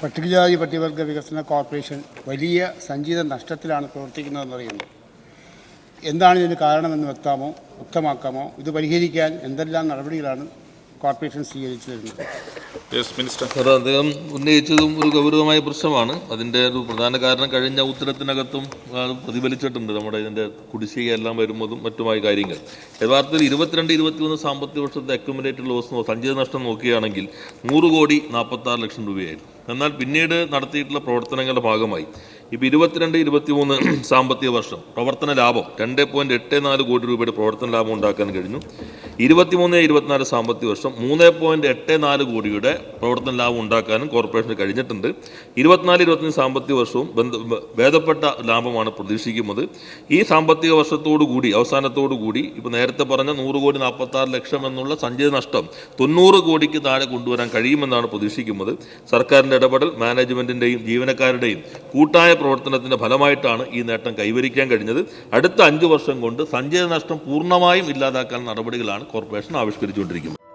പട്ടികജാതി പട്ടികവർഗ വികസന കോർപ്പറേഷൻ വലിയ സഞ്ചിത നഷ്ടത്തിലാണ് പ്രവർത്തിക്കുന്നതെന്നറിയുന്നു. എന്താണ് ഇതിന് കാരണമെന്ന് വ്യക്തമാക്കാമോ? ഇത് പരിഹരിക്കാൻ എന്തെല്ലാം നടപടികളാണ് കോർപ്പറേഷൻ സ്വീകരിച്ചു വരുന്നത്? അദ്ദേഹം ഉന്നയിച്ചതും ഒരു ഗൗരവമായ പ്രശ്നമാണ്. അതിൻ്റെ ഒരു പ്രധാന കാരണം കഴിഞ്ഞ ഉത്തരത്തിനകത്തും പ്രതിഫലിച്ചിട്ടുണ്ട്. നമ്മുടെ ഇതിൻ്റെ കുടിശ്ശിക എല്ലാം വരുന്നതും മറ്റുമായ കാര്യങ്ങൾ. യഥാർത്ഥത്തിൽ 22-23 സാമ്പത്തിക വർഷത്തെ അക്യുമുലേറ്റഡ് ലോസ് സഞ്ചിത നഷ്ടം നോക്കുകയാണെങ്കിൽ 100,46,00,000 രൂപയായിരുന്നു. എന്നാൽ പിന്നീട് നടത്തിയിട്ടുള്ള പ്രവർത്തനങ്ങളുടെ ഭാഗമായി ഇപ്പോൾ 22-23 സാമ്പത്തിക വർഷം പ്രവർത്തന ലാഭം 2.84 കോടി രൂപയുടെ പ്രവർത്തന ലാഭം ഉണ്ടാക്കാൻ കഴിഞ്ഞു. 23-24 സാമ്പത്തിക വർഷം 3.84 കോടിയുടെ പ്രവർത്തന ലാഭം ഉണ്ടാക്കാനും കോർപ്പറേഷന് കഴിഞ്ഞിട്ടുണ്ട്. 24-25 സാമ്പത്തിക വർഷവും ഭേദപ്പെട്ട ലാഭമാണ് പ്രതീക്ഷിക്കുന്നത്. ഈ സാമ്പത്തിക വർഷത്തോടുകൂടി അവസാനത്തോടുകൂടി ഇപ്പോൾ നേരത്തെ പറഞ്ഞ 100,46,00,000 എന്നുള്ള സഞ്ചിത നഷ്ടം 90 കോടിക്ക് താഴെ കൊണ്ടുവരാൻ കഴിയുമെന്നാണ് പ്രതീക്ഷിക്കുന്നത്. സർക്കാരിൻ്റെ ഇടപെടൽ, മാനേജ്മെൻറ്റിൻ്റെയും ജീവനക്കാരുടെയും കൂട്ടായ പ്രവർത്തനത്തിൻ്റെ ഫലമായിട്ടാണ് ഈ നേട്ടം കൈവരിക്കാൻ കഴിഞ്ഞത്. അടുത്ത 5 വർഷം കൊണ്ട് സഞ്ചിത നഷ്ടം പൂർണ്ണമായും ഇല്ലാതാക്കാൻ നടപടികളാണ് കോർപ്പറേഷൻ ആവിഷ്കരിച്ചുകൊണ്ടിരിക്കുന്നത്.